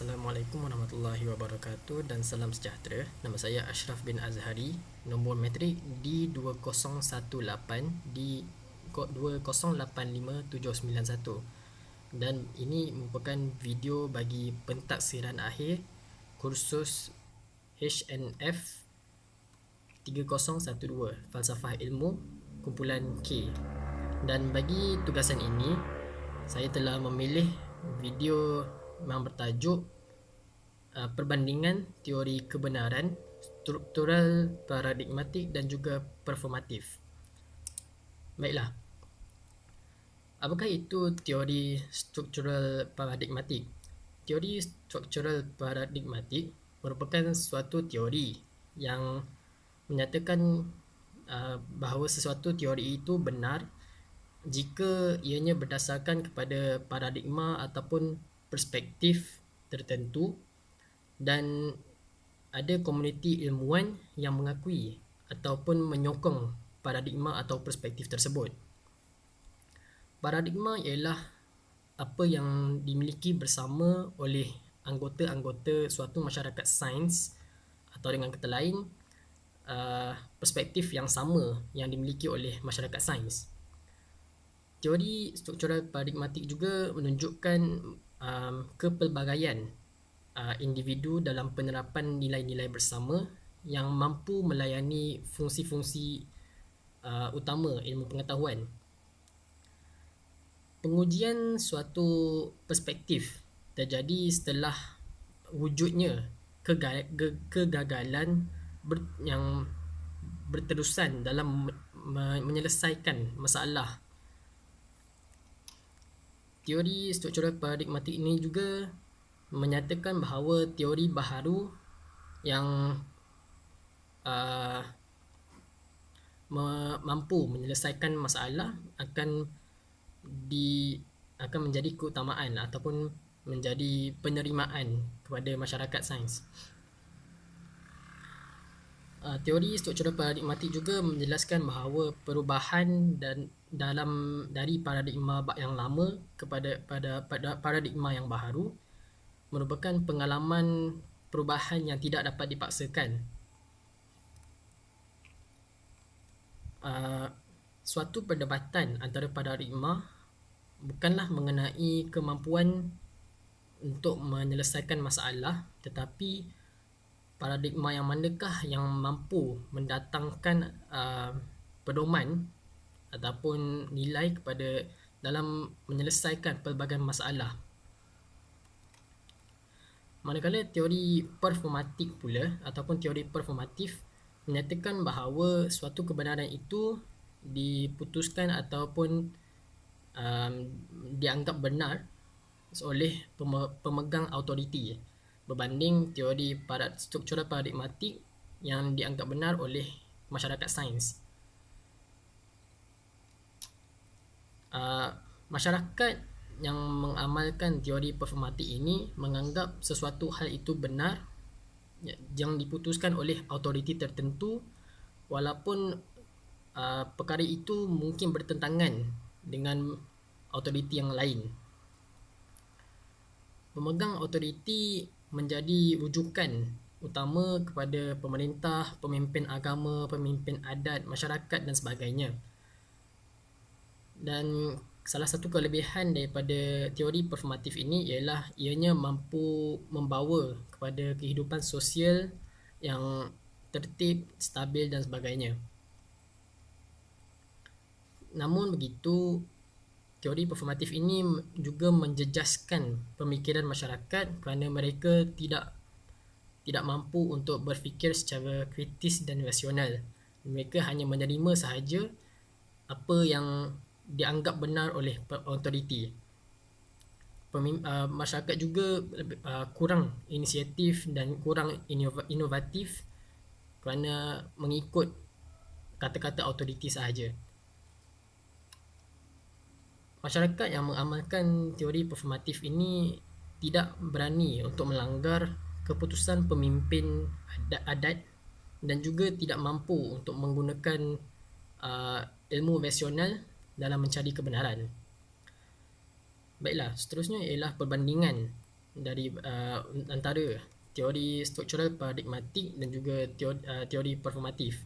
Assalamualaikum warahmatullahi wabarakatuh dan salam sejahtera. Nama saya Ashraf bin Azhari. Nombor metrik D2018 di kod 2085791. Dan ini merupakan video bagi pentaksiran akhir kursus HNF 3012 Falsafah Ilmu Kumpulan K. Dan bagi tugasan ini, saya telah memilih video yang bertajuk perbandingan teori kebenaran, struktural, paradigmatik dan juga performatif. Baiklah, apakah itu teori struktural paradigmatik? Teori struktural paradigmatik merupakan suatu teori yang menyatakan bahawa sesuatu teori itu benar jika ianya berdasarkan kepada paradigma ataupun perspektif tertentu dan ada komuniti ilmuwan yang mengakui ataupun menyokong paradigma atau perspektif tersebut. Paradigma ialah apa yang dimiliki bersama oleh anggota-anggota suatu masyarakat sains, atau dengan kata lain, perspektif yang sama yang dimiliki oleh masyarakat sains. Teori struktural paradigmatik juga menunjukkan kepelbagaian individu dalam penerapan nilai-nilai bersama yang mampu melayani fungsi-fungsi utama ilmu pengetahuan. Pengujian suatu perspektif terjadi setelah wujudnya kegagalan yang berterusan dalam menyelesaikan masalah. Teori struktural paradigmatik ini juga menyatakan bahawa teori baharu yang mampu menyelesaikan masalah akan menjadi keutamaan ataupun menjadi penerimaan kepada masyarakat sains. Teori struktural paradigmatik juga menjelaskan bahawa perubahan dari paradigma yang lama kepada paradigma yang baharu merupakan pengalaman perubahan yang tidak dapat dipaksakan. Suatu perdebatan antara paradigma bukanlah mengenai kemampuan untuk menyelesaikan masalah, tetapi paradigma yang manakah yang mampu mendatangkan pedoman ataupun nilai kepada dalam menyelesaikan pelbagai masalah. Manakala teori performatik pula ataupun teori performatif menyatakan bahawa suatu kebenaran itu diputuskan ataupun dianggap benar oleh pemegang autoriti berbanding teori struktural paradigmatik yang dianggap benar oleh masyarakat sains. Masyarakat yang mengamalkan teori performatik ini menganggap sesuatu hal itu benar yang diputuskan oleh autoriti tertentu, walaupun perkara itu mungkin bertentangan dengan autoriti yang lain. Pemegang autoriti menjadi rujukan utama kepada pemerintah, pemimpin agama, pemimpin adat, masyarakat dan sebagainya. Dan salah satu kelebihan daripada teori performatif ini ialah ianya mampu membawa kepada kehidupan sosial yang tertib, stabil dan sebagainya. Namun begitu, teori performatif ini juga menjejaskan pemikiran masyarakat kerana mereka tidak mampu untuk berfikir secara kritis dan rasional. Mereka hanya menerima sahaja apa yang dianggap benar oleh autoriti. Masyarakat juga kurang inisiatif dan kurang inovatif kerana mengikut kata-kata autoriti sahaja. Masyarakat yang mengamalkan teori performatif ini tidak berani untuk melanggar keputusan pemimpin adat dan juga tidak mampu untuk menggunakan ilmu rasional dalam mencari kebenaran. Baiklah, seterusnya ialah perbandingan dari antara teori struktural paradigmatik dan juga teori performatif.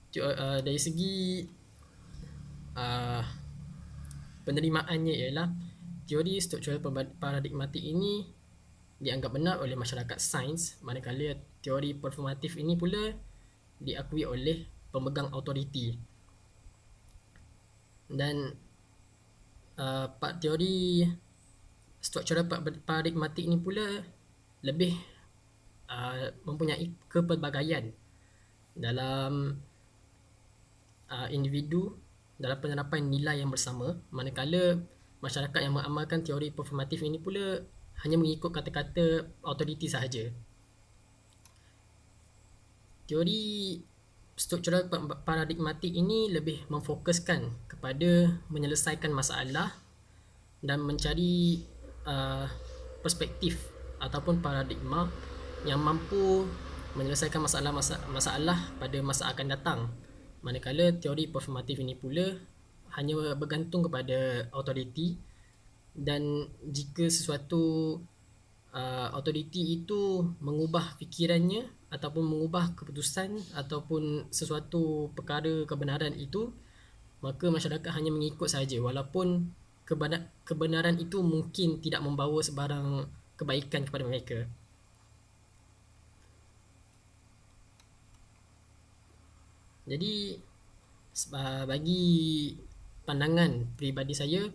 Dari segi uh, penerimaannya ialah teori struktural paradigmatik ini dianggap benar oleh masyarakat sains, manakala teori performatif ini pula diakui oleh pemegang autoriti. Dan teori struktural paradigmatik ini pula lebih mempunyai kepelbagaian dalam individu dalam penerapan nilai yang bersama, manakala masyarakat yang mengamalkan teori performatif ini pula hanya mengikut kata-kata autoriti sahaja. Teori struktural paradigmatik ini lebih memfokuskan kepada menyelesaikan masalah dan mencari perspektif ataupun paradigma yang mampu menyelesaikan masalah pada masa akan datang. Manakala teori performatif ini pula hanya bergantung kepada autoriti, dan jika sesuatu autoriti itu mengubah fikirannya ataupun mengubah keputusan ataupun sesuatu perkara kebenaran itu, maka masyarakat hanya mengikut saja, walaupun kebenaran itu mungkin tidak membawa sebarang kebaikan kepada mereka. Jadi bagi pandangan peribadi saya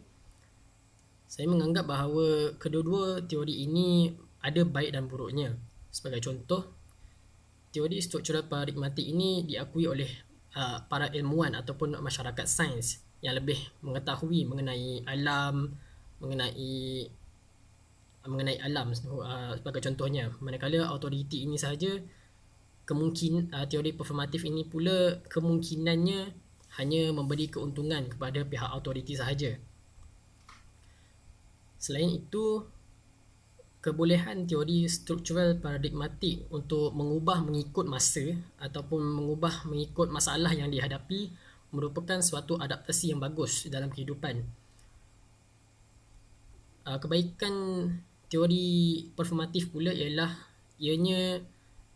menganggap bahawa kedua-dua teori ini ada baik dan buruknya. Sebagai contoh, teori struktural paradigmatik ini diakui oleh para ilmuwan ataupun masyarakat sains yang lebih mengetahui mengenai alam, mengenai alam sebagai contohnya. Manakala autoriti ini sahaja teori performatif ini pula kemungkinannya hanya memberi keuntungan kepada pihak autoriti sahaja. Selain itu, kebolehan teori struktural paradigmatik untuk mengubah mengikut masa ataupun mengubah mengikut masalah yang dihadapi merupakan suatu adaptasi yang bagus dalam kehidupan. Kebaikan teori performatif pula ialah ianya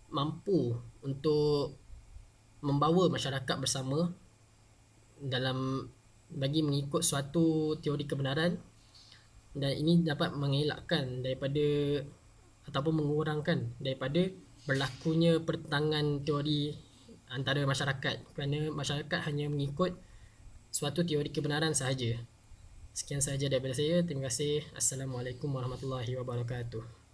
mampu untuk membawa masyarakat bersama dalam bagi mengikut suatu teori kebenaran, dan ini dapat mengelakkan daripada ataupun mengurangkan daripada berlakunya pertentangan teori antara masyarakat, kerana masyarakat hanya mengikut suatu teori kebenaran sahaja. Sekian sahaja daripada saya. Terima kasih. Assalamualaikum warahmatullahi wabarakatuh.